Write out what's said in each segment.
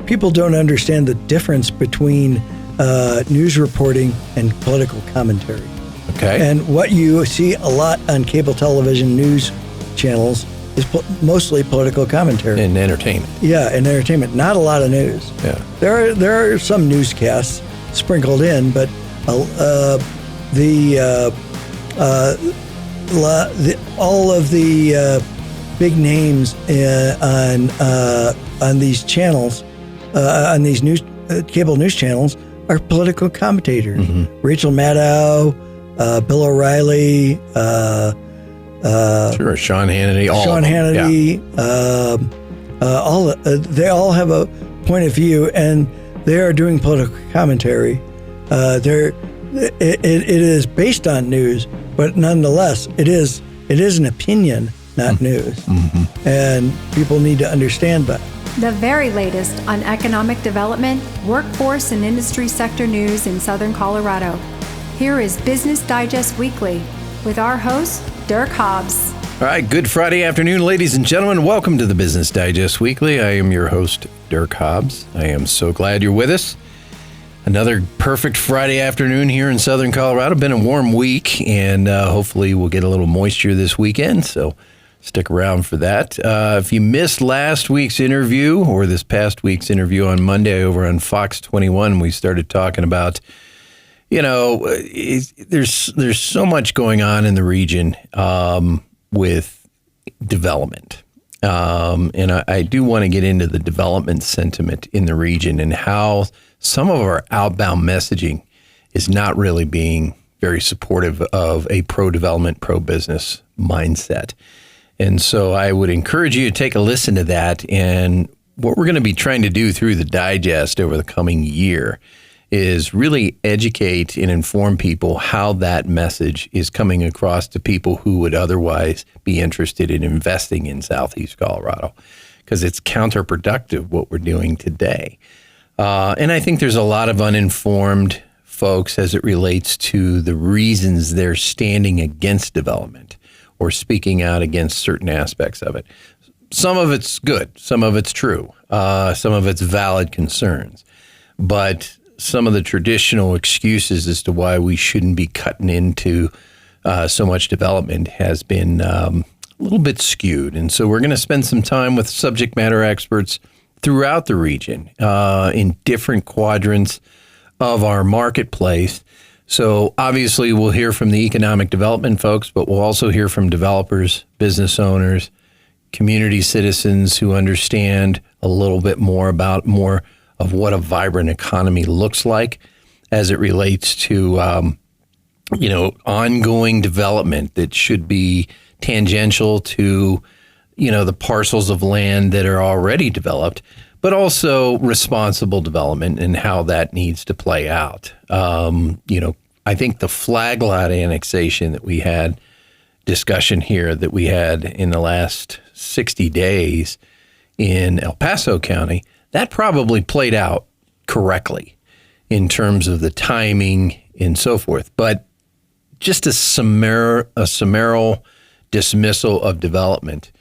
people don't understand the difference between news reporting and political commentary. Okay. And what you see a lot on cable television news channels is mostly political commentary. And entertainment. Yeah, and entertainment. Not a lot of news. Yeah. There are some newscasts sprinkled in, but all of the big names on these channels, on these cable news channels, are political commentators. Mm-hmm. Rachel Maddow, Bill O'Reilly, sure, Sean Hannity, they all have a point of view, and they are doing political commentary. It is based on news, but nonetheless, it is an opinion, not news. Mm-hmm. And people need to understand that. The very latest on economic development, workforce, and industry sector news in Southern Colorado. Here is Business Digest Weekly with our host, Dirk Hobbs. All right, good Friday afternoon, ladies and gentlemen. Welcome to the Business Digest Weekly. I am your host, Dirk Hobbs. I am so glad you're with us. Another perfect Friday afternoon here in Southern Colorado. Been a warm week, and hopefully we'll get a little moisture this weekend, so stick around for that. If you missed last week's interview or this past week's interview on Monday over on Fox 21, we started talking about, there's so much going on in the region with development. And I do want to get into the development sentiment in the region and how some of our outbound messaging is not really being very supportive of a pro-development, pro-business mindset. And so I would encourage you to take a listen to that. And what we're going to be trying to do through the digest over the coming year is really educate and inform people how that message is coming across to people who would otherwise be interested in investing in Southeast Colorado, because it's counterproductive what we're doing today. And I think there's a lot of uninformed folks as it relates to the reasons they're standing against development or speaking out against certain aspects of it. Some of it's good, some of it's true, some of it's valid concerns, but some of the traditional excuses as to why we shouldn't be cutting into so much development has been a little bit skewed. And so we're going to spend some time with subject matter experts throughout the region in different quadrants of our marketplace. So obviously we'll hear from the economic development folks, but we'll also hear from developers, business owners, community citizens who understand a little bit more about more of what a vibrant economy looks like as it relates to, ongoing development that should be tangential to, the parcels of land that are already developed, but also responsible development and how that needs to play out. I think the flag lot annexation that we had discussion here that we had in the last 60 days in El Paso County, that probably played out correctly in terms of the timing and so forth. But just a summarial dismissal of development,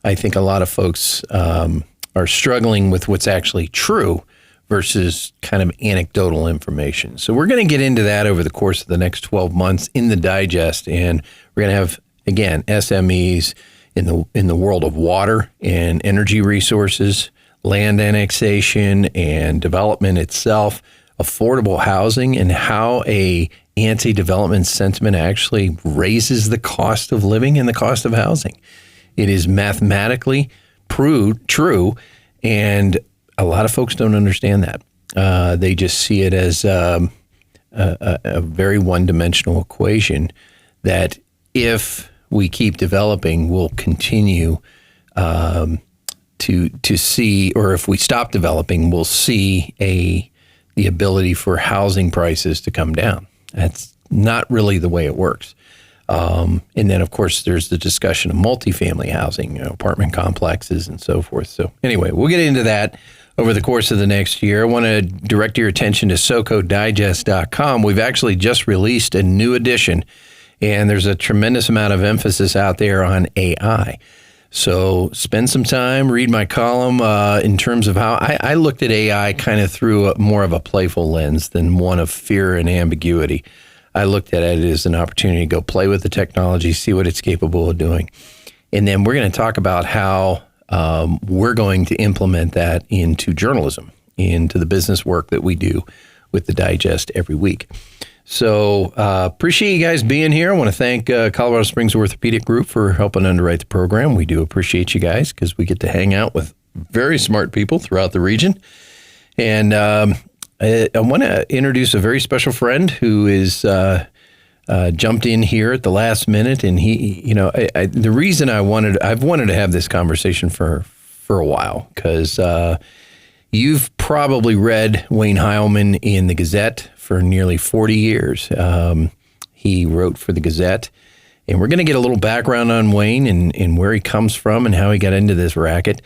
I think a lot of folks are struggling with what's actually true versus kind of anecdotal information. So we're going to get into that over the course of the next 12 months in the digest, and we're going to have, again, SMEs in the world of water and energy resources, land annexation and development itself, affordable housing, and how a anti-development sentiment actually raises the cost of living and the cost of housing. It is mathematically true, and a lot of folks don't understand that. They just see it as a very one-dimensional equation that if we keep developing, we'll continue to see, or if we stop developing, we'll see the ability for housing prices to come down. That's not really the way it works. And then, of course, there's the discussion of multifamily housing, apartment complexes and so forth. So anyway, we'll get into that over the course of the next year. I want to direct your attention to SoCoDigest.com. We've actually just released a new edition, and there's a tremendous amount of emphasis out there on AI. So spend some time, read my column in terms of how I looked at AI kind of through more of a playful lens than one of fear and ambiguity. I looked at it as an opportunity to go play with the technology, see what it's capable of doing. And then we're going to talk about how we're going to implement that into journalism, into the business work that we do with the Digest every week. So appreciate you guys being here. I want to thank Colorado Springs Orthopedic Group for helping underwrite the program. We do appreciate you guys because we get to hang out with very smart people throughout the region. And I want to introduce a very special friend who is jumped in here at the last minute. And he, the reason I've wanted to have this conversation for a while because you've probably read Wayne Heilman in the Gazette for nearly 40 years. He wrote for the Gazette, and we're going to get a little background on Wayne and where he comes from and how he got into this racket,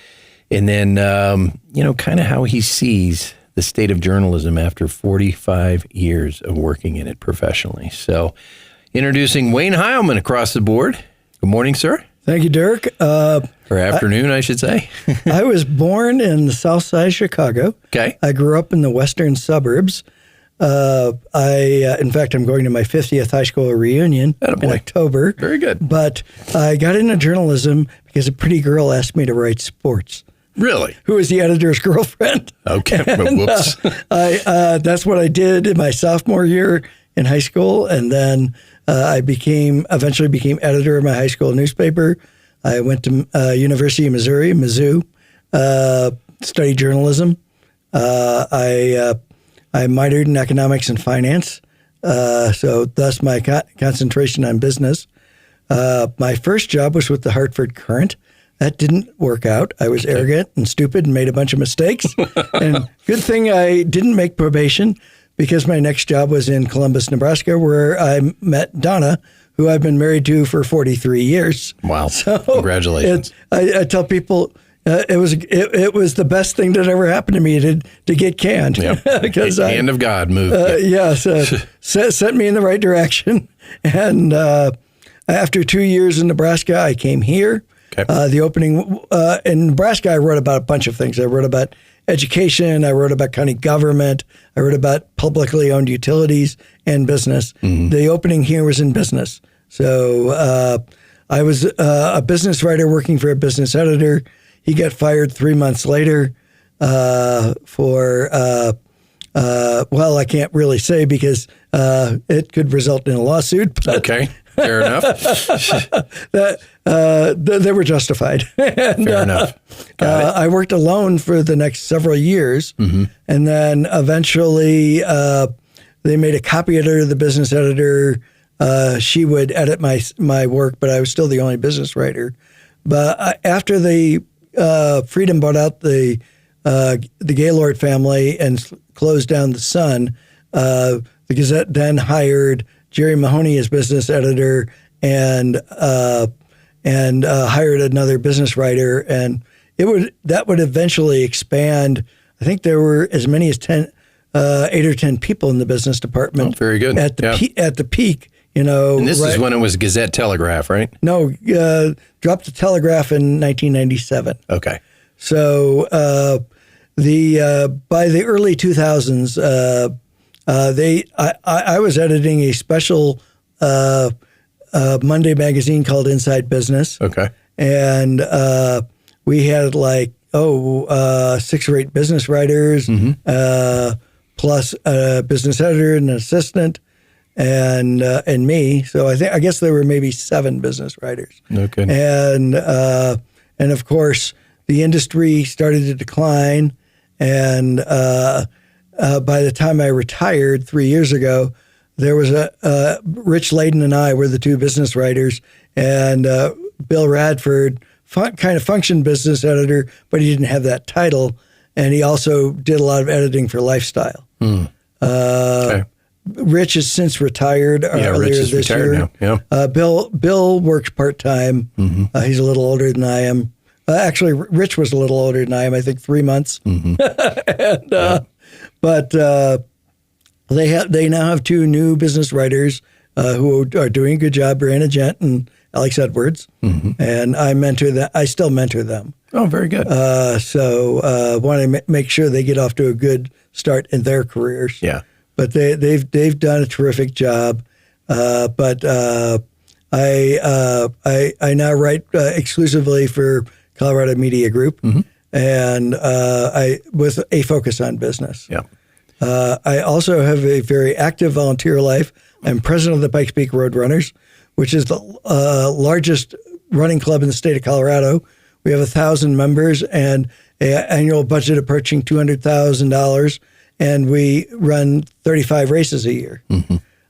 and then, kind of how he sees the state of journalism after 45 years of working in it professionally. So introducing Wayne Heilman across the board. Good morning, sir. Thank you, Dirk. Or afternoon, I should say. I was born in the south side of Chicago. Okay. I grew up in the western suburbs. In fact, I'm going to my 50th high school reunion in October. Very good. But I got into journalism because a pretty girl asked me to write sports. Really? Who was the editor's girlfriend. Okay. And, whoops. That's what I did in my sophomore year in high school. And then I eventually became editor of my high school newspaper. I went to University of Missouri, Mizzou, studied journalism. I minored in economics and finance, so thus my concentration on business. My first job was with the Hartford Courant. That didn't work out. I was arrogant and stupid and made a bunch of mistakes. And good thing I didn't make probation because my next job was in Columbus, Nebraska, where I met Donna, who I've been married to for 43 years. Wow. So congratulations. I tell people it was the best thing that ever happened to me to get canned. Yep. Because hand of God moved. Set me in the right direction. And after 2 years in Nebraska, I came here. Okay. The opening in Nebraska, I wrote about a bunch of things. I wrote about education. I wrote about county government. I wrote about publicly owned utilities and business. Mm-hmm. The opening here was in business. So I was a business writer working for a business editor. He got fired 3 months later for, I can't really say because it could result in a lawsuit. But okay, fair enough. They were justified. And, fair enough. I worked alone for the next several years. Mm-hmm. And then eventually they made a copy editor, the business editor. She would edit my work, but I was still the only business writer. But after Freedom bought out the Gaylord family and closed down the Sun, the Gazette then hired Jerry Mahoney as business editor and hired another business writer, and that would eventually expand. I think there were as many as 8 or 10 people in the business department. Oh, very good. At the peak. And this is when it was Gazette Telegraph, right? No, dropped the Telegraph in 1997. Okay. So by the early 2000s, I was editing a special Monday magazine called Inside Business. Okay. And we had 6 or 8 business writers, mm-hmm. Plus a business editor and an assistant. And me, so I guess there were maybe 7 business writers. Okay. And of course the industry started to decline, and by the time I retired 3 years ago, there was Rich Layden and I were the 2 business writers, and Bill Radford kind of functioned business editor, but he didn't have that title, and he also did a lot of editing for Lifestyle. Okay. Rich has since retired earlier this year. Now. Yeah. Bill works part-time. Mm-hmm. He's a little older than I am. Actually, Rich was a little older than I am, I think 3 months. Mm-hmm. But they now have 2 new business writers who are doing a good job, Brianna Gent and Alex Edwards, and I mentor them. I still mentor them. Oh, very good. So want to make sure they get off to a good start in their careers. Yeah. But they've done a terrific job. But I now write exclusively for Colorado Media Group, and I with a focus on business. Yeah. I also have a very active volunteer life. I'm president of the Pikes Peak Roadrunners, which is the largest running club in the state of Colorado. We have 1,000 members and an annual budget approaching $200,000, and we run 35 races a year.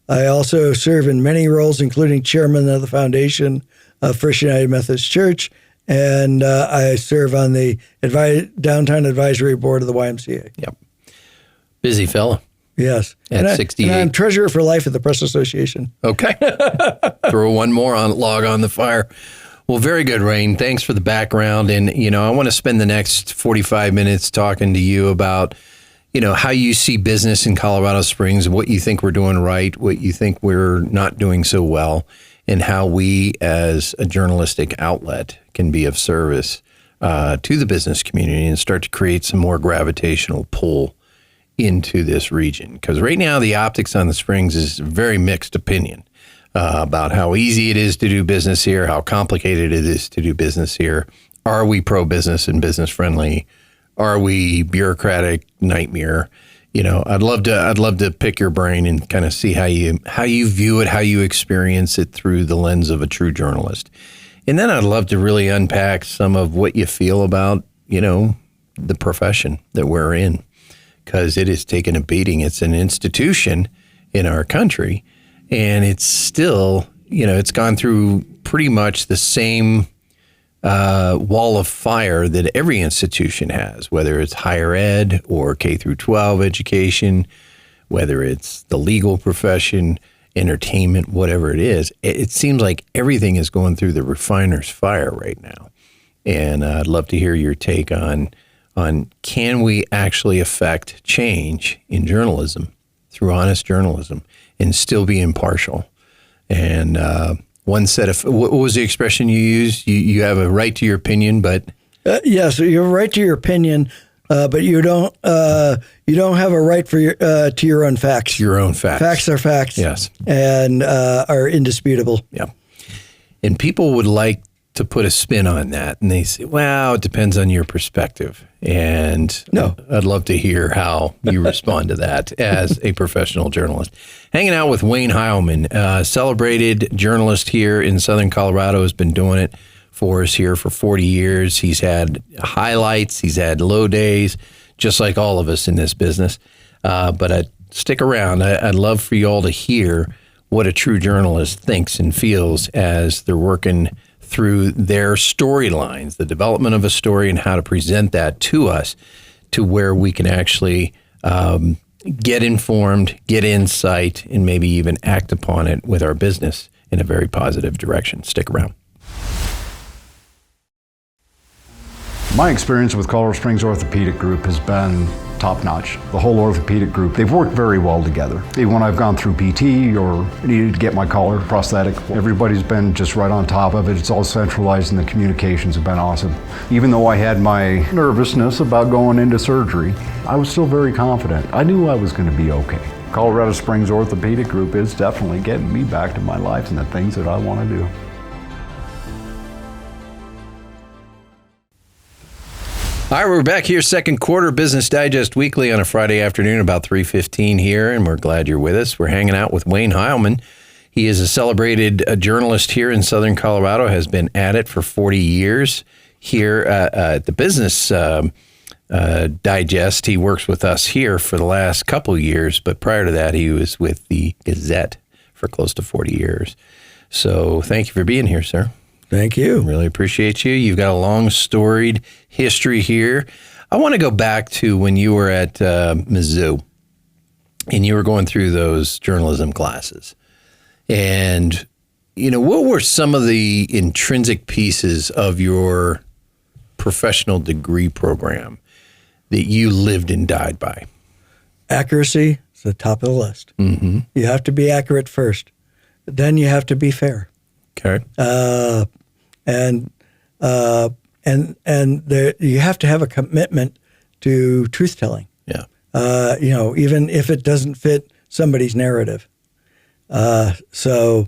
I also serve in many roles, including chairman of the foundation of First United Methodist Church, and I serve on the downtown advisory board of the YMCA. Yep. Busy fella. Yes. At 68. And I'm treasurer for life at the Press Association. Okay. Throw one more log on the fire. Well, very good, Rain. Thanks for the background. And, I want to spend the next 45 minutes talking to you about, how you see business in Colorado Springs, what you think we're doing right, what you think we're not doing so well, and how we as a journalistic outlet can be of service to the business community and start to create some more gravitational pull into this region. Because right now the optics on the Springs is a very mixed opinion about how easy it is to do business here, how complicated it is to do business here. Are we pro-business and business friendly? Are we bureaucratic nightmare? I'd love to pick your brain and kind of see how you view it, how you experience it through the lens of a true journalist. And then I'd love to really unpack some of what you feel about, the profession that we're in, because it has taken a beating. It's an institution in our country, and it's still, it's gone through pretty much the same wall of fire that every institution has, whether it's higher ed or K through 12 education, whether it's the legal profession, entertainment, whatever it is. It seems like everything is going through the refiner's fire right now. And I'd love to hear your take on can we actually affect change in journalism through honest journalism and still be impartial? And one set of, what was the expression you used? You have a right to your opinion, but yes, you have a right to your opinion, but you don't have a right for to your own facts. Your own facts. Facts are facts. Yes, and are indisputable. Yeah, and people would like to put a spin on that, and they say, "Well, it depends on your perspective." And no, I'd love to hear how you respond to that as a professional journalist. Hanging out with Wayne Heilman, a celebrated journalist here in Southern Colorado, has been doing it for us here for 40 years. He's had highlights, he's had low days, just like all of us in this business. But stick around. I'd love for you all to hear what a true journalist thinks and feels as they're working through their storylines, the development of a story and how to present that to us to where we can actually get informed, get insight, and maybe even act upon it with our business in a very positive direction. Stick around. My experience with Colorado Springs Orthopedic Group has been top-notch. The whole orthopedic group, they've worked very well together. Even when I've gone through PT or needed to get my collar prosthetic, everybody's been just right on top of it. It's all centralized and the communications have been awesome. Even though I had my nervousness about going into surgery, I was still very confident. I knew I was going to be okay. Colorado Springs Orthopedic Group is definitely getting me back to my life and the things that I want to do. All right, we're back here, second quarter Business Digest Weekly on a Friday afternoon, about 3:15 here, and we're glad you're with us. We're hanging out with Wayne Heilman. He is a celebrated journalist here in Southern Colorado, has been at it for 40 years here at the Business Digest. He works with us here for the last couple of years, but prior to that, he was with the Gazette for close to 40 years. So thank you for being here, sir. Thank you. Really appreciate you. You've got a long storied history here. I want to go back to when you were at Mizzou and you were going through those journalism classes. And, what were some of the intrinsic pieces of your professional degree program that you lived and died by? Accuracy is the top of the list. Mm-hmm. You have to be accurate first. Then you have to be fair. Okay. And there, you have to have a commitment to truth telling. Yeah. Even if it doesn't fit somebody's narrative. So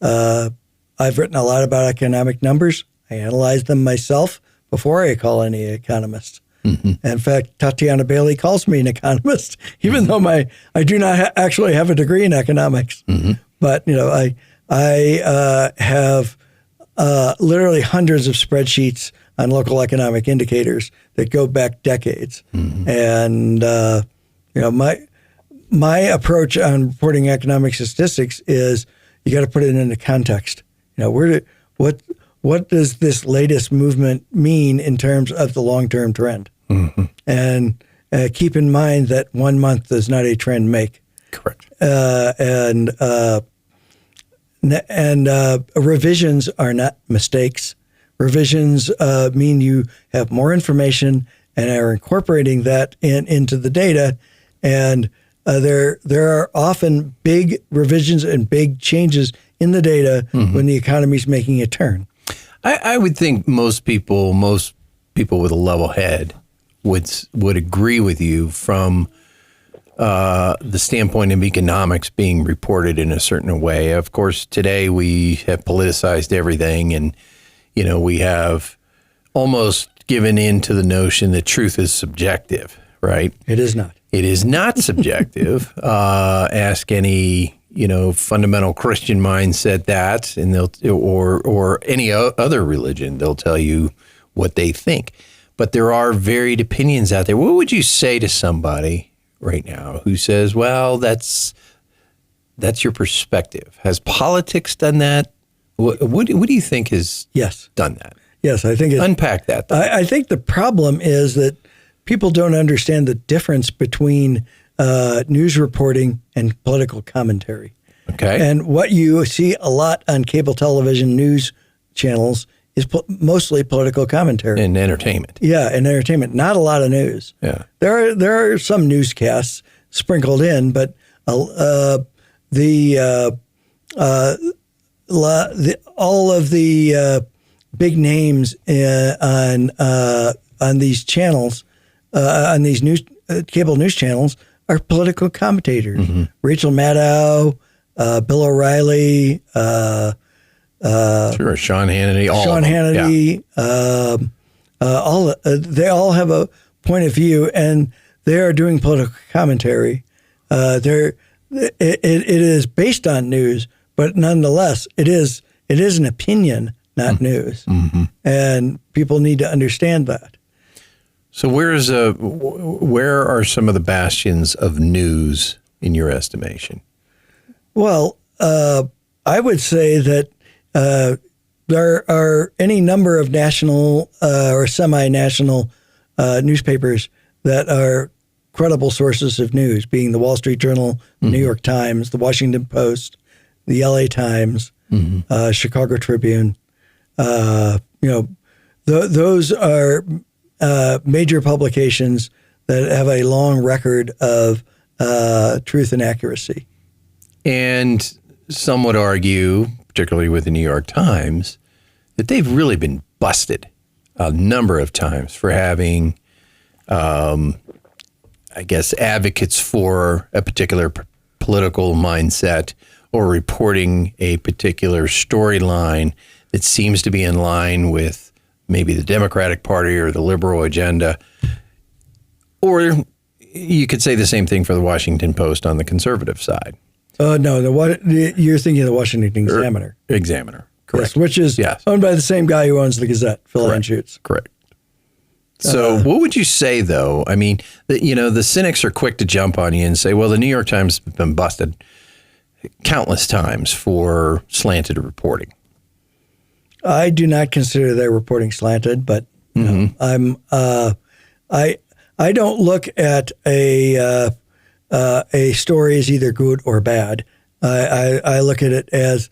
I've written a lot about economic numbers. I analyze them myself before I call any economist. Mm-hmm. In fact, Tatiana Bailey calls me an economist, even though I do not actually have a degree in economics. Mm-hmm. But I have literally hundreds of spreadsheets on local economic indicators that go back decades. Mm-hmm. And my approach on reporting economic statistics is you got to put it into context. What does this latest movement mean in terms of the long-term trend? Mm-hmm. And keep in mind that 1 month does not a trend make. Correct. And revisions are not mistakes. Revisions mean you have more information and are incorporating that into the data. And there are often big revisions and big changes in the data mm-hmm. when the economy is making a turn. I would think most people with a level head would agree with you from the standpoint of economics being reported in a certain way. Of course, today we have politicized everything, and we have almost given in to the notion that truth is subjective, right? It is not. It is not subjective. Ask any fundamental Christian mindset that, and or any other religion, they'll tell you what they think. But there are varied opinions out there. What would you say to somebody right now who says, "Well, that's your perspective"? Has politics done that? What do you think has done that? Yes, I think unpack that. I think the problem is that people don't understand the difference between news reporting and political commentary. Okay. And what you see a lot on cable television news channels is mostly political commentary. And entertainment. Yeah, and entertainment. Not a lot of news. Yeah. There are some newscasts sprinkled in, but all of the big names on these channels, on these cable news channels, are political commentators. Mm-hmm. Rachel Maddow, Bill O'Reilly, Sean Hannity, they all have a point of view, and they are doing political commentary. It is based on news, but nonetheless, it is an opinion, not mm-hmm. news, mm-hmm. and people need to understand that. So where are some of the bastions of news in your estimation? Well, I would say that there are any number of national or semi-national newspapers that are credible sources of news, being the Wall Street Journal, the mm-hmm. New York Times, the Washington Post, the LA Times, mm-hmm. Chicago Tribune. Those are major publications that have a long record of truth and accuracy. And some would argue, particularly with the New York Times, that they've really been busted a number of times for having, advocates for a particular political mindset or reporting a particular storyline that seems to be in line with maybe the Democratic Party or the liberal agenda. Or you could say the same thing for the Washington Post on the conservative side. No, you're thinking of the Washington Examiner. Examiner, correct. Yes, which is owned by the same guy who owns the Gazette, Phil Anschutz. Correct. So what would you say, though? I mean, the cynics are quick to jump on you and say, well, the New York Times has been busted countless times for slanted reporting. I do not consider their reporting slanted, but I don't look at a story as either good or bad. I look at it as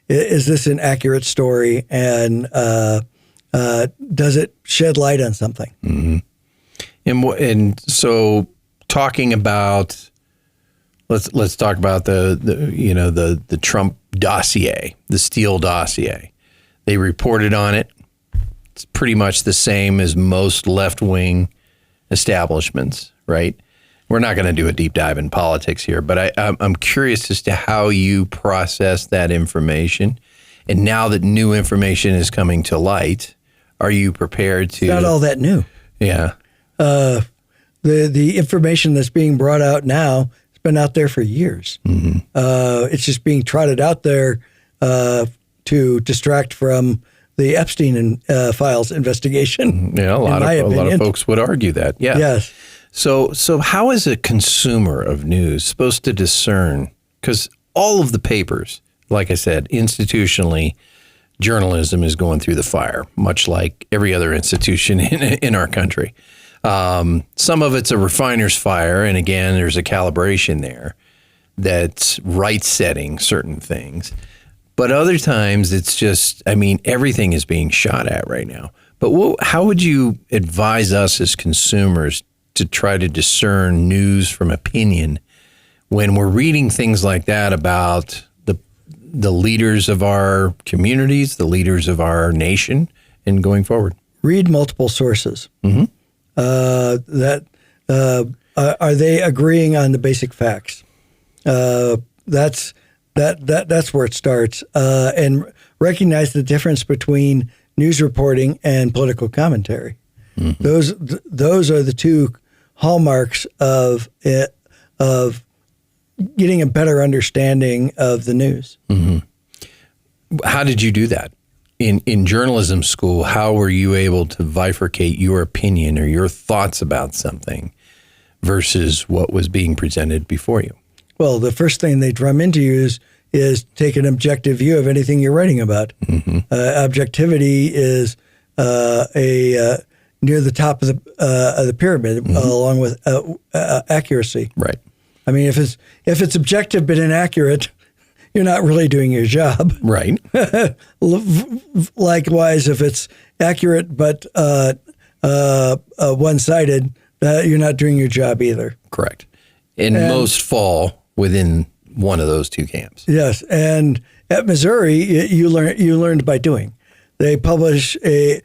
is this an accurate story, and does it shed light on something? Mm-hmm. And so talking about let's talk about the Trump dossier, the Steele dossier. They reported on it. It's pretty much the same as most left-wing establishments, right? We're not going to do a deep dive in politics here, but I'm curious as to how you process that information. And now that new information is coming to light, are you prepared to... It's not all that new. Yeah. The information that's being brought out now has been out there for years. Mm-hmm. It's just being trotted out there to distract from the Epstein files investigation. Yeah, a lot of folks would argue that. Yeah. Yes. So how is a consumer of news supposed to discern? Because all of the papers, like I said, institutionally, journalism is going through the fire, much like every other institution in our country. Some of it's a refiner's fire, and again, there's a calibration there that's right-setting certain things. But other times, it's just, everything is being shot at right now. But how would you advise us as consumers to try to discern news from opinion when we're reading things like that about the leaders of our communities, the leaders of our nation, and going forward? Read multiple sources. Mm-hmm. Are they agreeing on the basic facts? That's where it starts. And recognize the difference between news reporting and political commentary. Mm-hmm. Those are the two hallmarks of getting a better understanding of the news. Mm-hmm. How did you do that? In journalism school, how were you able to bifurcate your opinion or your thoughts about something versus what was being presented before you? Well, the first thing they drum into you is take an objective view of anything you're writing about. Mm-hmm. Objectivity is near the top of the pyramid, mm-hmm. Along with accuracy. Right. If it's objective but inaccurate, you're not really doing your job. Right. Likewise, if it's accurate but one-sided, you're not doing your job either. Correct. And most fall within one of those two camps. Yes, and at Missouri, you learned by doing. They publish they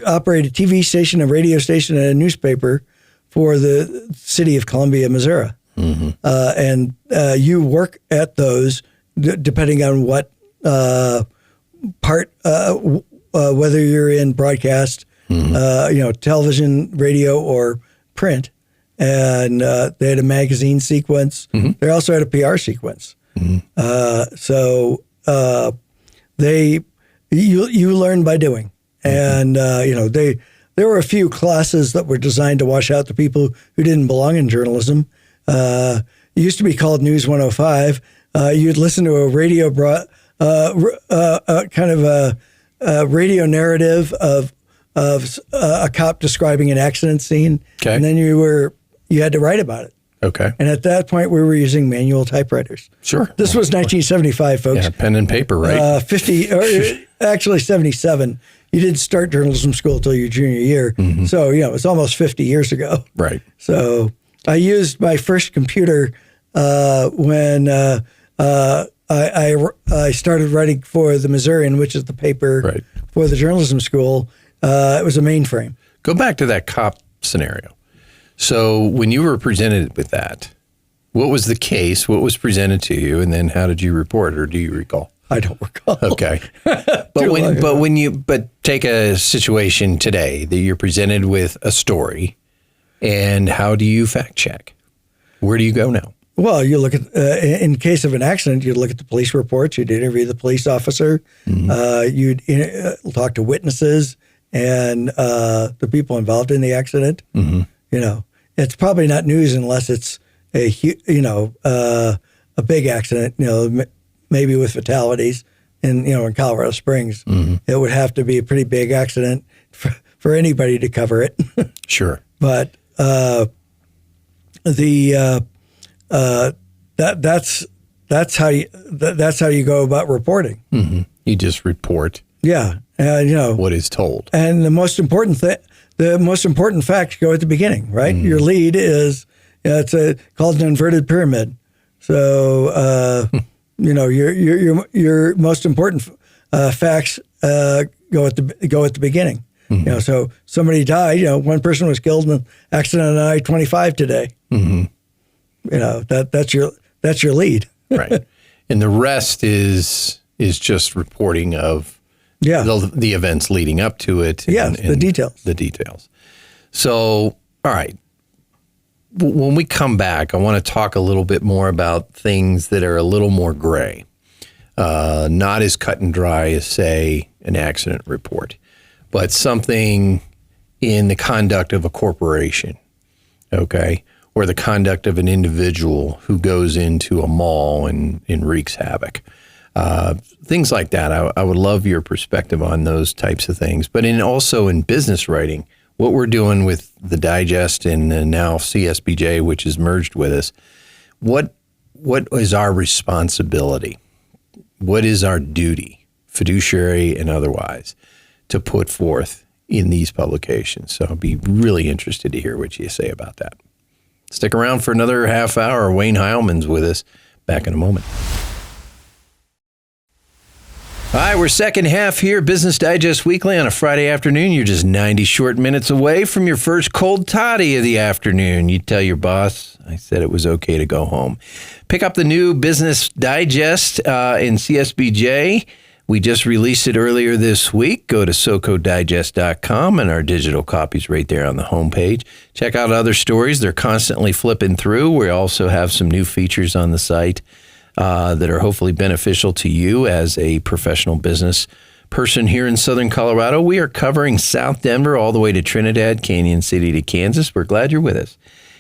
operate a TV station, a radio station, and a newspaper for the city of Columbia, Missouri. Mm-hmm. And you work at those depending on what part, whether you're in broadcast, mm-hmm. Television, radio, or print. And they had a magazine sequence. Mm-hmm. They also had a PR sequence. Mm-hmm. You learn by doing. Mm-hmm. And there were a few classes that were designed to wash out the people who didn't belong in journalism. It used to be called News 105. You'd listen to a radio radio narrative of a cop describing an accident scene, okay. And then you had to write about it. Okay. And at that point, we were using manual typewriters. Sure. This was 1975, folks. Yeah, pen and paper, right? 77. You didn't start journalism school until your junior year. Mm-hmm. So, it's almost 50 years ago. Right. So I used my first computer when I started writing for the Missourian, which is the paper right. for the journalism school. It was a mainframe. Go back to that cop scenario. So when you were presented with that, what was the case? What was presented to you? And then how did you report, or do you recall? I don't recall. Okay. But take a situation today that you're presented with a story, and how do you fact check? Where do you go now? Well, you look at, in case of an accident, you'd look at the police reports, you'd interview the police officer, mm-hmm. You'd talk to witnesses and the people involved in the accident. Mm-hmm. It's probably not news unless it's a big accident, maybe with fatalities in Colorado Springs. Mm-hmm. It would have to be a pretty big accident for anybody to cover it. Sure. But that's how you go about reporting. Mm-hmm. You just report. Yeah, what is told. And the most important facts go at the beginning, right? Mm-hmm. Your lead is it's called an inverted pyramid. So your most important facts go at the beginning. Mm-hmm. So somebody died. One person was killed in an accident on I-25 today. Mm-hmm. That's your lead. Right, and the rest is just reporting of the events leading up to it. And the details. The details. So, all right. When we come back, I want to talk a little bit more about things that are a little more gray, not as cut and dry as, say, an accident report, but something in the conduct of a corporation, okay, or the conduct of an individual who goes into a mall and wreaks havoc. Things like that. I would love your perspective on those types of things. But also in business writing, what we're doing with the Digest and now CSBJ, which is merged with us, what is our responsibility? What is our duty, fiduciary and otherwise, to put forth in these publications? So I'd be really interested to hear what you say about that. Stick around for another half hour. Wayne Heilman's with us. Back in a moment. All right, we're second half here, Business Digest Weekly on a Friday afternoon. You're just 90 short minutes away from your first cold toddy of the afternoon. You tell your boss I said it was okay to go home. Pick up the new Business Digest in CSBJ. We just released it earlier this week. Go to socodigest.com and our digital copy's right there on the homepage. Check out other stories. They're constantly flipping through. We also have some new features on the site that are hopefully beneficial to you as a professional business person here in Southern Colorado. We are covering South Denver all the way to Trinidad, Canyon City to Kansas. We're glad you're with us.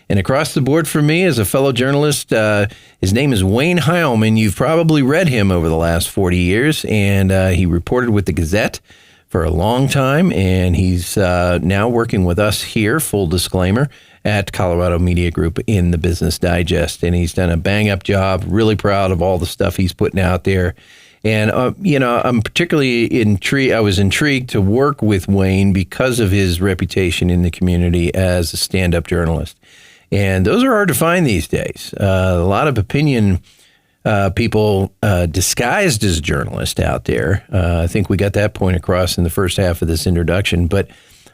And across the board for me as a fellow journalist, his name is Wayne Heilman. You've probably read him over the last 40 years, and he reported with the Gazette for a long time, and he's now working with us here, full disclaimer, at Colorado Media Group in the Business Digest. And he's done a bang-up job, really proud of all the stuff he's putting out there. And, I'm particularly intrigued. I was intrigued to work with Wayne because of his reputation in the community as a stand-up journalist. And those are hard to find these days. A lot of opinion people disguised as journalists out there. I think we got that point across in the first half of this introduction. But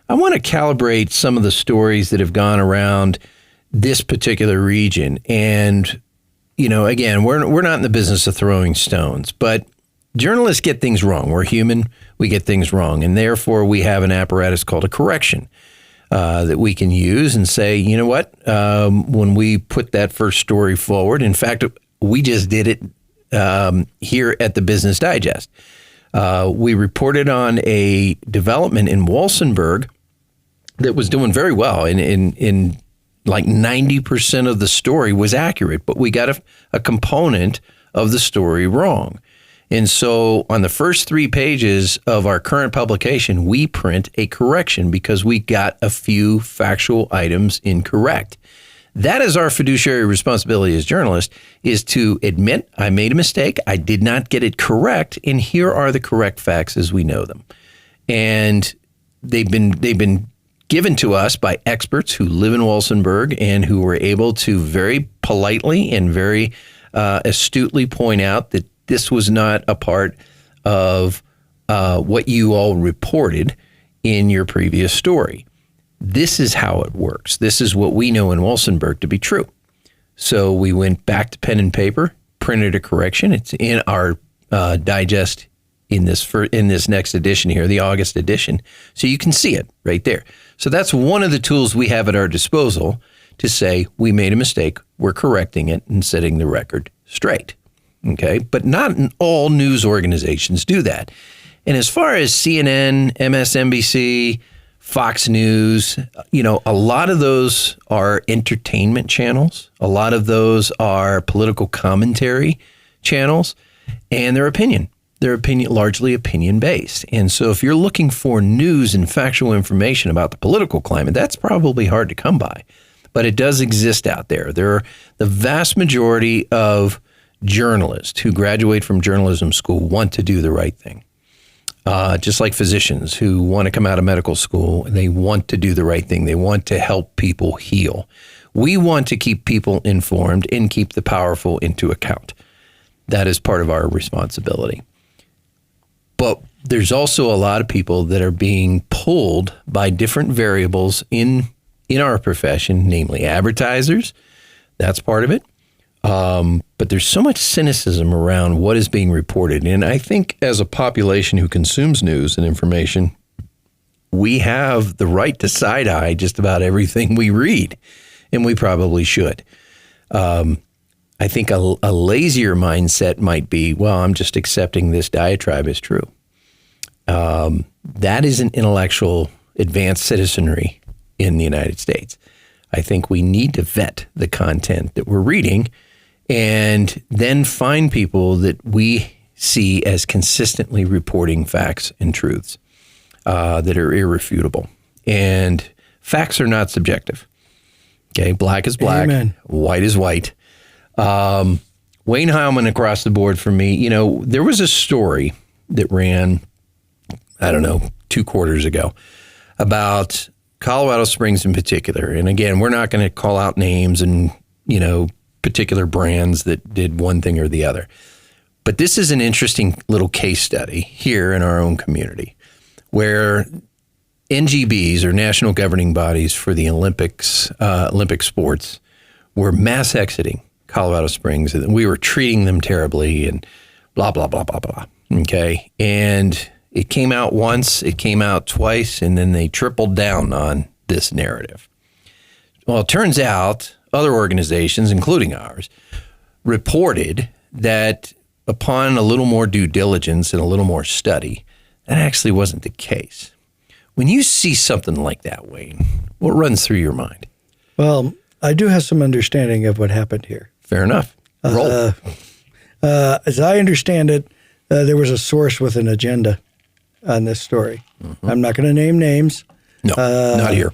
I want to calibrate some of the stories that have gone around this particular region. And, again, we're not in the business of throwing stones, but journalists get things wrong. We're human. We get things wrong. And therefore, we have an apparatus called a correction that we can use and say, you know what, when we put that first story forward, in fact, we just did it here at the Business Digest. We reported on a development in Walsenburg that was doing very well. In like 90% of the story was accurate, but we got a component of the story wrong. And so on the first 3 pages of our current publication, we print a correction because we got a few factual items incorrect. That is our fiduciary responsibility as journalists, is to admit I made a mistake, I did not get it correct, and here are the correct facts as we know them. And they've been given to us by experts who live in Walsenburg and who were able to very politely and very astutely point out that this was not a part of what you all reported in your previous story. This is how it works. This is what we know in Walsenburg to be true. So we went back to pen and paper, printed a correction. It's in our digest in this next edition here, the August edition. So you can see it right there. So that's one of the tools we have at our disposal to say we made a mistake, we're correcting it and setting the record straight. Okay, but not all news organizations do that. And as far as CNN, MSNBC, Fox News, a lot of those are entertainment channels. A lot of those are political commentary channels, and they're largely opinion-based. And so if you're looking for news and factual information about the political climate, that's probably hard to come by. But it does exist out there. There are the vast majority of journalists who graduate from journalism school want to do the right thing. Just like physicians who want to come out of medical school, they want to do the right thing. They want to help people heal. We want to keep people informed and keep the powerful into account. That is part of our responsibility. But there's also a lot of people that are being pulled by different variables in our profession, namely advertisers. That's part of it. But there's so much cynicism around what is being reported. And I think as a population who consumes news and information, we have the right to side-eye just about everything we read, and we probably should. I think a lazier mindset might be, well, I'm just accepting this diatribe as true. That isn't intellectual advanced citizenry in the United States. I think we need to vet the content that we're reading and then find people that we see as consistently reporting facts and truths that are irrefutable. And facts are not subjective. Okay, black is black, Amen. White is white. Wayne Heilman across the board for me, there was a story that ran, I don't know, 2 quarters ago about Colorado Springs in particular. And again, we're not going to call out names and, particular brands that did one thing or the other. But this is an interesting little case study here in our own community where NGBs, or national governing bodies for the Olympics, Olympic sports, were mass exiting Colorado Springs, and we were treating them terribly and blah, blah, blah, blah, blah. Okay. And it came out once, it came out twice, and then they tripled down on this narrative. Well, it turns out other organizations, including ours, reported that upon a little more due diligence and a little more study, that actually wasn't the case. When you see something like that, Wayne, what runs through your mind? Well, I do have some understanding of what happened here. Fair enough. Roll. As I understand it, there was a source with an agenda on this story. Mm-hmm. I'm not going to name names. No, not here.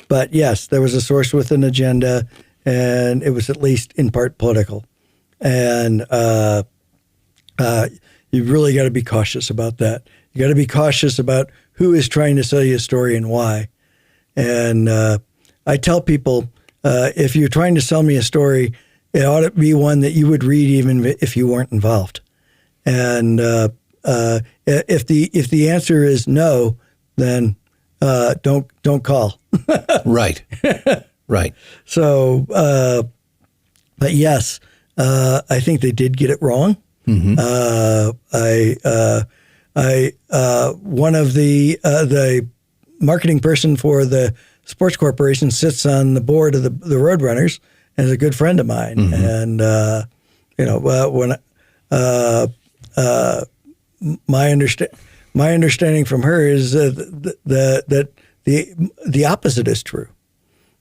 But yes, there was a source with an agenda, and it was at least in part political. And you really got to be cautious about that. You got to be cautious about who is trying to sell you a story and why. And I tell people, if you're trying to sell me a story, it ought to be one that you would read even if you weren't involved. And if the answer is no, then don't call. Right. Right. So, but yes, I think they did get it wrong. Mm-hmm. One of the marketing person for the sports corporation sits on the board of the Roadrunners and is a good friend of mine. Mm-hmm. And my understanding from her is that the opposite is true.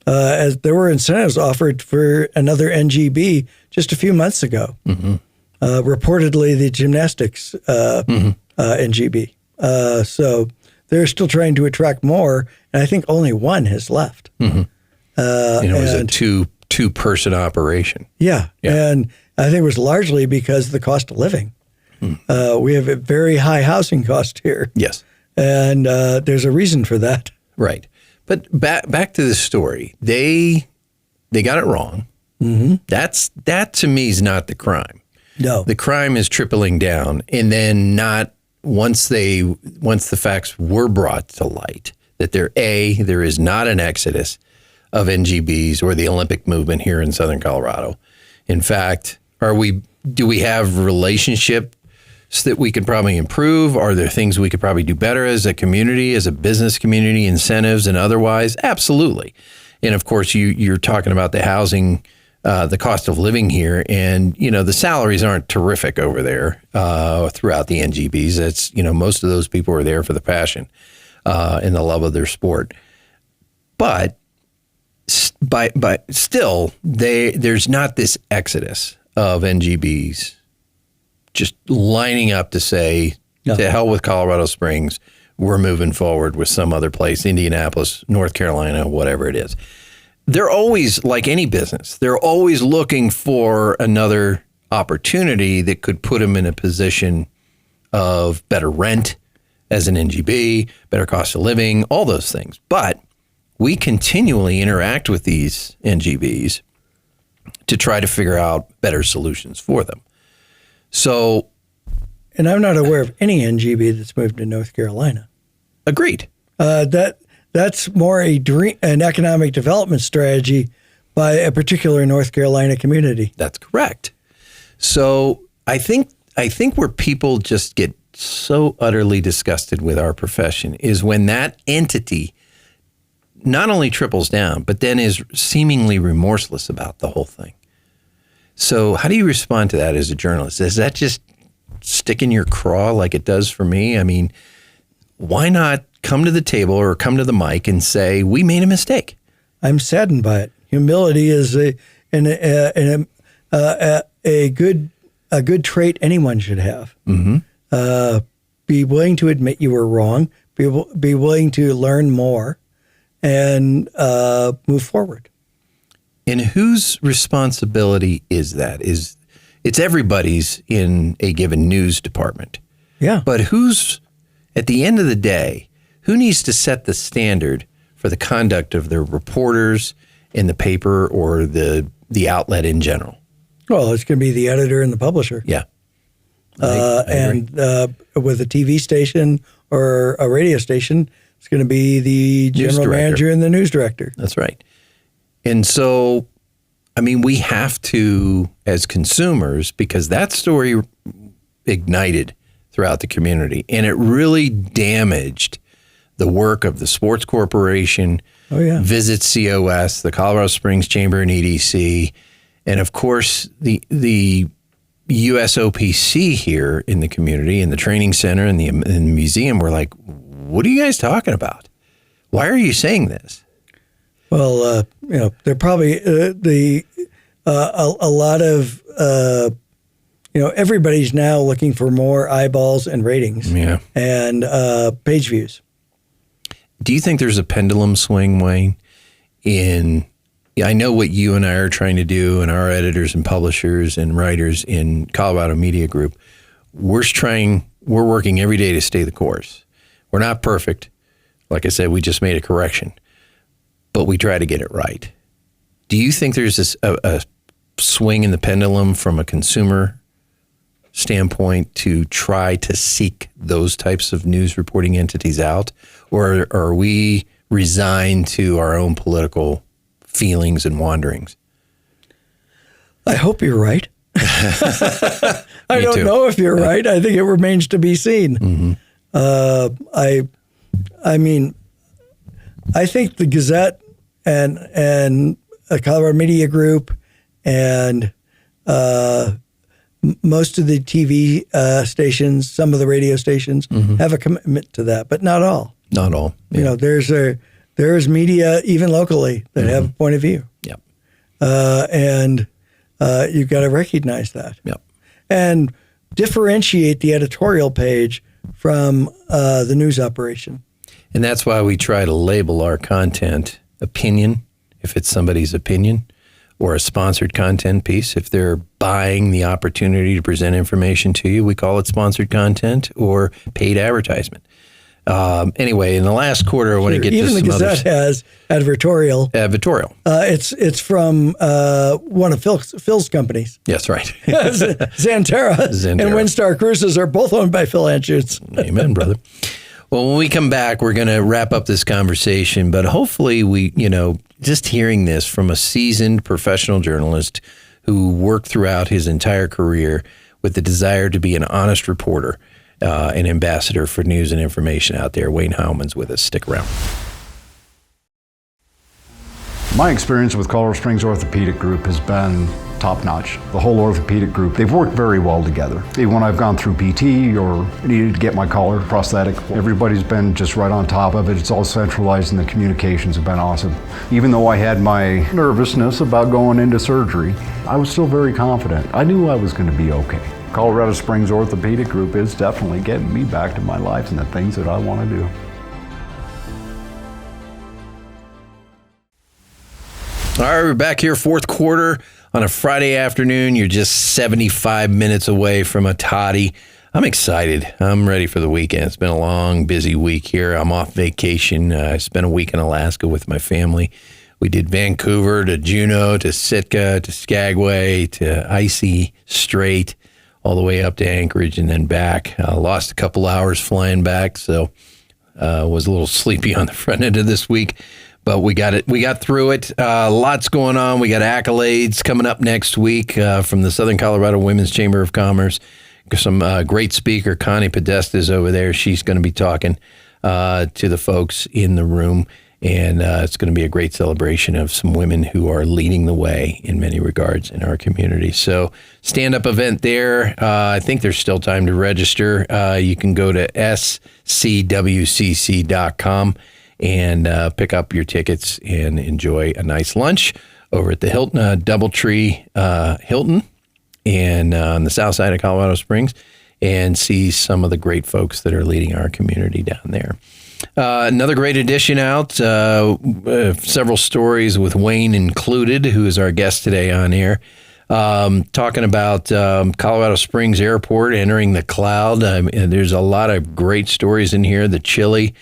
As there were incentives offered for another NGB just a few months ago. Mm-hmm. Reportedly, the gymnastics NGB. So they're still trying to attract more, and I think only one has left. Mm-hmm. It was a two-person operation. Yeah, and I think it was largely because of the cost of living. We have a very high housing cost here. Yes. And there's a reason for that. Right. But back to the story. They got it wrong. Mm-hmm. That to me is not the crime. No. The crime is tripling down, and then not once the facts were brought to light that there is not an exodus of NGBs or the Olympic movement here in Southern Colorado. In fact, do we have relationships that we could probably improve? Are there things we could probably do better as a community, as a business community, incentives and otherwise? Absolutely. And of course, you're talking about the housing, the cost of living here, and the salaries aren't terrific over there throughout the NGBs. It's most of those people are there for the passion and the love of their sport. But still, there's not this exodus of NGBs just lining up to say, to hell with Colorado Springs, we're moving forward with some other place, Indianapolis, North Carolina, whatever it is. They're always, like any business, they're always looking for another opportunity that could put them in a position of better rent as an NGB, better cost of living, all those things. But we continually interact with these NGBs to try to figure out better solutions for them. So, And I'm not aware of any NGB that's moved to North Carolina. agreed. That's more an economic development strategy by a particular North Carolina community. That's correct. So I think where people just get so utterly disgusted with our profession is when that entity not only triples down, but then is seemingly remorseless about the whole thing. So how do you respond to that as a journalist? Does that just stick in your craw like it does for me? I mean, why not come to the table or come to the mic and say, we made a mistake? I'm saddened by it. Humility is a good trait anyone should have. Mm-hmm. Be willing to admit you were wrong. Be willing to learn more, and move forward. And whose responsibility is that? It's everybody's in a given news department. Yeah. But who's, at the end of the day, who needs to set the standard for the conduct of their reporters in the paper or the outlet in general? Well, it's going to be the editor and the publisher. Yeah. And with a TV station or a radio station, it's going to be the general manager and the news director. That's right. And so, I mean, we have to, as consumers, because that story ignited throughout the community, and it really damaged the work of the Sports Corporation, Visit COS, the Colorado Springs Chamber and EDC, and of course the USOPC here in the community, in the training center and the museum. Were like, what are you guys talking about? Why are you saying this? Well, they're probably a lot of everybody's now looking for more eyeballs and ratings, and page views. Do you think there's a pendulum swing, Wayne? I know what you and I are trying to do, and our editors and publishers and writers in Colorado Media Group. We're working every day to stay the course. We're not perfect. Like I said, we just made a correction, but we try to get it right. Do you think there's a swing in the pendulum from a consumer standpoint to try to seek those types of news reporting entities out? Or are we resigned to our own political feelings and wanderings? I hope you're right. I don't too. know if you're right. I think it remains to be seen. Mm-hmm. I mean, I think the Gazette and Colorado Media Group and most of the TV stations, some of the radio stations have a commitment to that, but not all. Not all. Yeah. There's media even locally that have a point of view. Yep. And you've got to recognize that. Yep. And differentiate the editorial page from the news operation. And that's why we try to label our content opinion, if it's somebody's opinion, or a sponsored content piece. If they're buying the opportunity to present information to you, we call it sponsored content or paid advertisement. Anyway, in the last quarter, I want to get even to some the Gazette has advertorial. Advertorial. It's from one of Phil's companies. Yes, right. Xanterra and Windstar Cruises are both owned by Phil Anschutz. Amen, brother. Well, when we come back, we're going to wrap up this conversation, but hopefully we, just hearing this from a seasoned professional journalist who worked throughout his entire career with the desire to be an honest reporter, an ambassador for news and information out there. Wayne Heilman's with us. Stick around. My experience with Colorado Springs Orthopedic Group has been top-notch. The whole orthopedic group, they've worked very well together. Even when I've gone through PT or needed to get my collar prosthetic, everybody's been just right on top of it. It's all centralized and the communications have been awesome. Even though I had my nervousness about going into surgery, I was still very confident. I knew I was going to be okay. Colorado Springs Orthopedic Group is definitely getting me back to my life and the things that I want to do. All right, we're back here, fourth quarter on a Friday afternoon. You're just 75 minutes away from a toddy. I'm excited. I'm ready for the weekend. It's been a long, busy week here. I'm off vacation. I spent a week in Alaska with my family. We did Vancouver to Juneau to Sitka to Skagway to Icy Strait, all the way up to Anchorage and then back. Lost a couple hours flying back, so was a little sleepy on the front end of this week. But we got it. We got through it. Lots going on. We got accolades coming up next week from the Southern Colorado Women's Chamber of Commerce. Some great speaker, Connie Podesta, is over there. She's going to be talking to the folks in the room. And it's going to be a great celebration of some women who are leading the way in many regards in our community. So stand-up event there. I think there's still time to register. You can go to scwcc.com and pick up your tickets and enjoy a nice lunch over at the Hilton, Doubletree Hilton, and on the south side of Colorado Springs, and see some of the great folks that are leading our community down there. Another great addition out, several stories with Wayne included, who is our guest today on air, talking about Colorado Springs Airport entering the cloud. There's a lot of great stories in here. The Chili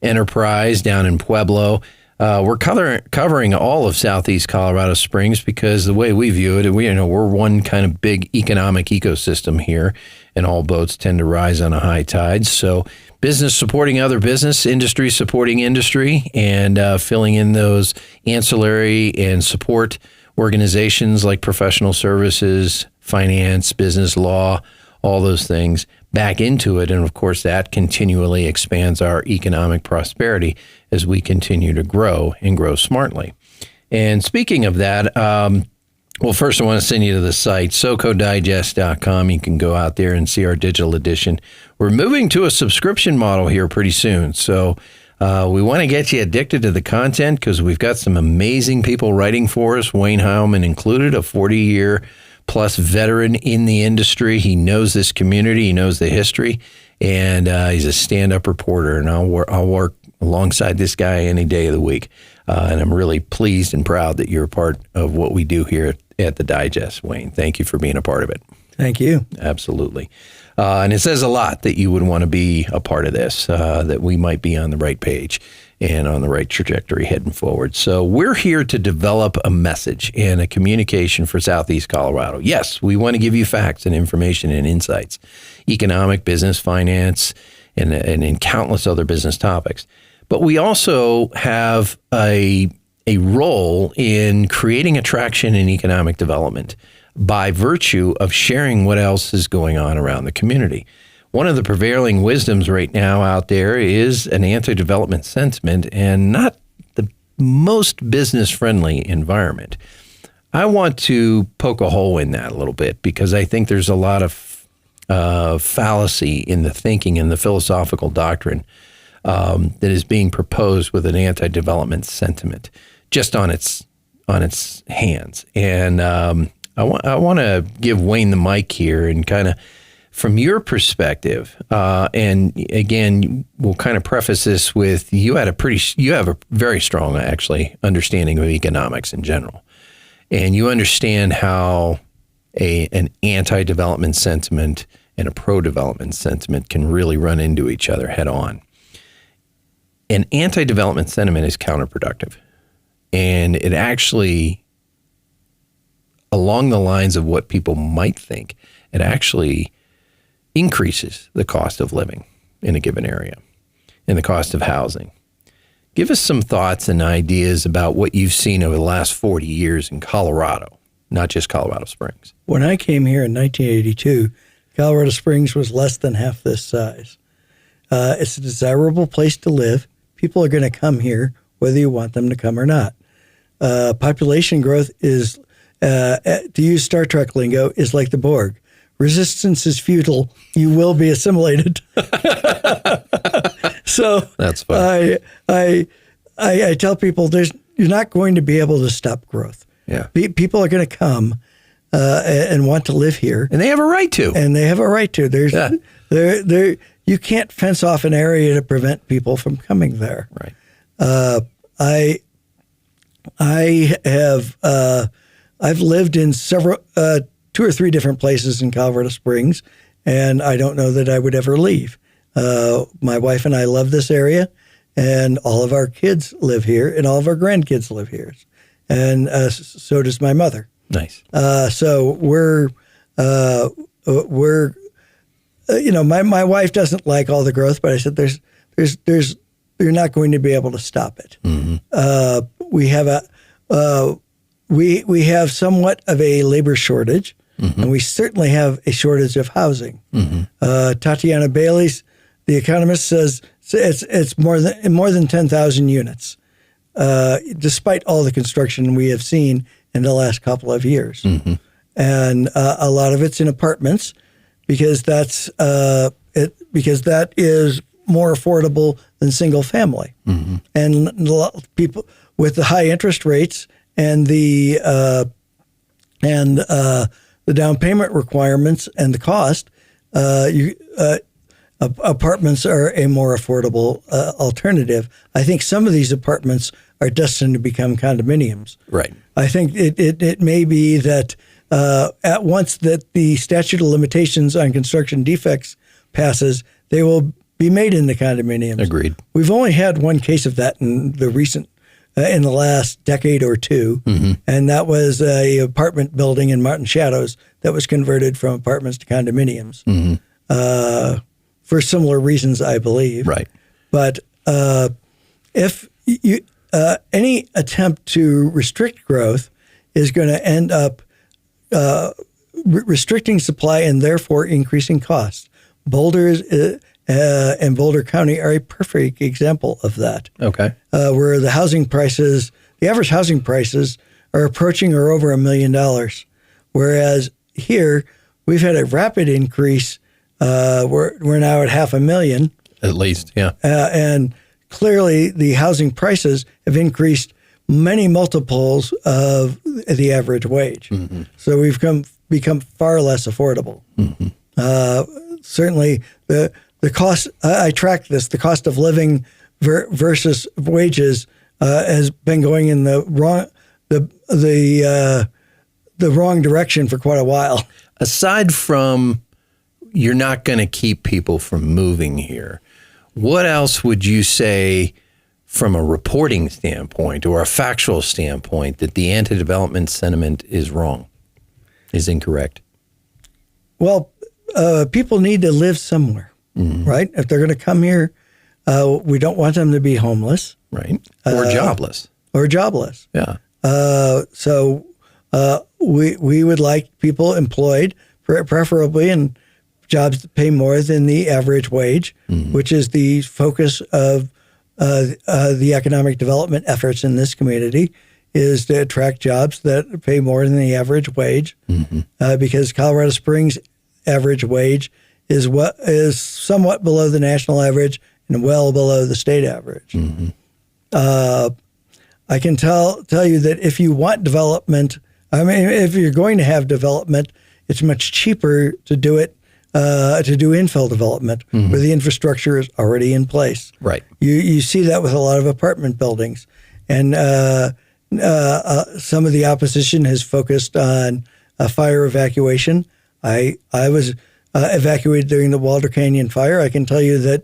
Enterprise down in Pueblo. We're covering all of Southeast Colorado Springs because the way we view it, we're one kind of big economic ecosystem here, and all boats tend to rise on a high tide. So business supporting other business, industry supporting industry, and filling in those ancillary and support organizations like professional services, finance, business, law, all those things back into it. And of course, that continually expands our economic prosperity as we continue to grow and grow smartly. And speaking of that, well, first I want to send you to the site, socodigest.com. You can go out there and see our digital edition. We're moving to a subscription model here pretty soon. So we want to get you addicted to the content because we've got some amazing people writing for us, Wayne Heilman included, a 40-year plus veteran in the industry. He knows this community. He knows the history, and he's a stand-up reporter. And I'll work alongside this guy any day of the week. And I'm really pleased and proud that you're a part of what we do here at the Digest, Wayne. Thank you for being a part of it. Thank you. Absolutely. And it says a lot that you would want to be a part of this, that we might be on the right page and on the right trajectory heading forward. So we're here to develop a message and a communication for Southeast Colorado. Yes, we want to give you facts and information and insights, economic, business, finance, and in countless other business topics. But we also have a role in creating attraction and economic development by virtue of sharing what else is going on around the community. One of the prevailing wisdoms right now out there is an anti-development sentiment and not the most business-friendly environment. I want to poke a hole in that a little bit because I think there's a lot of fallacy in the thinking and the philosophical doctrine that is being proposed with an anti-development sentiment just on its hands. And I want to give Wayne the mic here and kind of, from your perspective, and again, we'll kind of preface this with you have a very strong, actually, understanding of economics in general, and you understand how an anti-development sentiment and a pro-development sentiment can really run into each other head on. An anti-development sentiment is counterproductive, and it actually, along the lines of what people might think, it actually increases the cost of living in a given area and the cost of housing. Give us some thoughts and ideas about what you've seen over the last 40 years in Colorado, not just Colorado Springs. When I came here in 1982, Colorado Springs was less than half this size. It's a desirable place to live. People are going to come here whether you want them to come or not. Population growth is, to use Star Trek lingo, is like the Borg. Resistance is futile. You will be assimilated. So that's fun. I tell people you're not going to be able to stop growth. Yeah, people are going to come and want to live here, and they have a right to. And they have a right to. You can't fence off an area to prevent people from coming there. Right. I've lived in several. 2 or 3 different places in Colorado Springs, and I don't know that I would ever leave. My wife and I love this area, and all of our kids live here, and all of our grandkids live here, and so does my mother. Nice. So we're we're, my wife doesn't like all the growth, but I said you're not going to be able to stop it. We have somewhat of a labor shortage, and we certainly have a shortage of housing. Tatiana Bailey's, the economist, says it's more than 10,000 units, despite all the construction we have seen in the last couple of years, and a lot of it's in apartments because that is more affordable than single family, and a lot of people with the high interest rates and the down payment requirements and the cost, apartments are a more affordable alternative. I think some of these apartments are destined to become condominiums. Right. I think it may be that at once that the statute of limitations on construction defects passes, they will be made into condominiums. Agreed. We've only had one case of that in the last decade or two, and that was a apartment building in Martin Shadows that was converted from apartments to condominiums for similar reasons, I believe. Right. But if you any attempt to restrict growth is going to end up restricting supply and therefore increasing costs. Boulder and Boulder County are a perfect example of that. Okay. Where the average housing prices are approaching or over $1 million, whereas here we've had a rapid increase. We're now at $500,000 at least, yeah. And clearly, the housing prices have increased many multiples of the average wage. So we've become far less affordable. Certainly, the cost. I track this. The cost of living versus wages has been going in the wrong direction for quite a while. Aside from you're not going to keep people from moving here, what else would you say from a reporting standpoint or a factual standpoint that the anti-development sentiment is wrong, is incorrect? Well, people need to live somewhere, right? If they're going to come here, we don't want them to be homeless. Right. Or jobless. Or jobless. Yeah. So we would like people employed, preferably in jobs that pay more than the average wage, which is the focus of the economic development efforts in this community, is to attract jobs that pay more than the average wage, because Colorado Springs' average wage is somewhat below the national average and well below the state average. I can tell you that if you want development, if you're going to have development, it's much cheaper to do it. To do infill development where the infrastructure is already in place. Right. You see that with a lot of apartment buildings. And some of the opposition has focused on fire evacuation. I was evacuated during the Walter Canyon fire. I can tell you that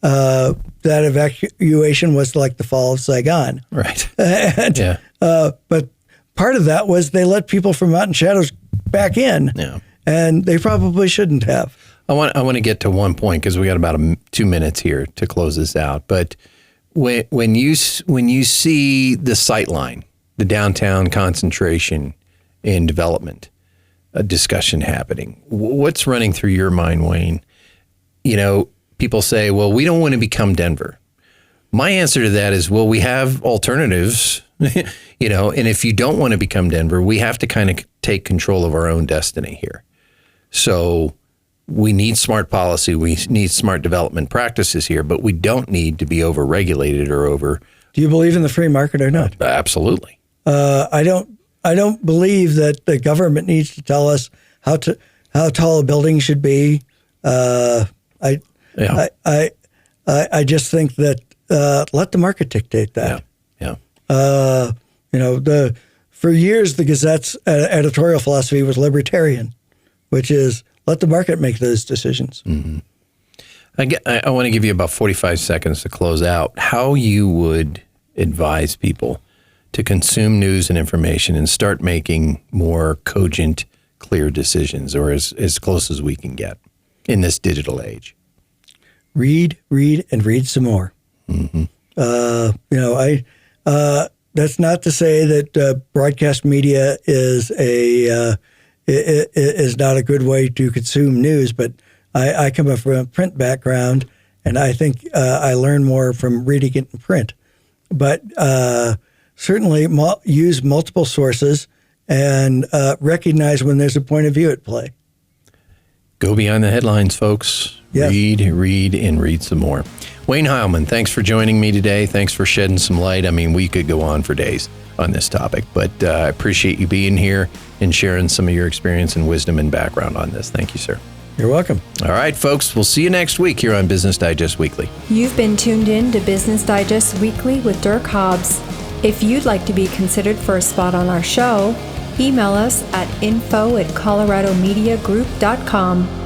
that evacuation was like the fall of Saigon. Right. And, but part of that was they let people from Mountain Shadows back in. Yeah. And they probably shouldn't have. I want to get to one point because we got about 2 minutes here to close this out. But when you see the sightline, the downtown concentration in development, a discussion happening, what's running through your mind, Wayne? People say, well, we don't want to become Denver. My answer to that is, well, we have alternatives, and if you don't want to become Denver, we have to kind of take control of our own destiny here. So we need smart policy. We need smart development practices here, but we don't need to be over-regulated or over. Do you believe in the free market or not? Absolutely. I don't believe that the government needs to tell us how tall a building should be. I just think that let the market dictate that. Yeah. For years the Gazette's editorial philosophy was libertarian, which is let the market make those decisions. I want to give you about 45 seconds to close out. How you would advise people to consume news and information and start making more cogent, clear decisions, or as close as we can get in this digital age. Read, and read some more. Mm-hmm. That's not to say that broadcast media is is not a good way to consume news, but I come from a print background, and I think I learn more from reading it in print. But certainly use multiple sources and recognize when there's a point of view at play. Go beyond the headlines, folks. Yes. Read, and read some more. Wayne Heilman, thanks for joining me today. Thanks for shedding some light. I mean, we could go on for days on this topic, but I appreciate you being here and sharing some of your experience and wisdom and background on this. Thank you, sir. You're welcome. All right, folks, we'll see you next week here on Business Digest Weekly. You've been tuned in to Business Digest Weekly with Dirk Hobbs. If you'd like to be considered for a spot on our show, email us at info@coloradomediagroup.com.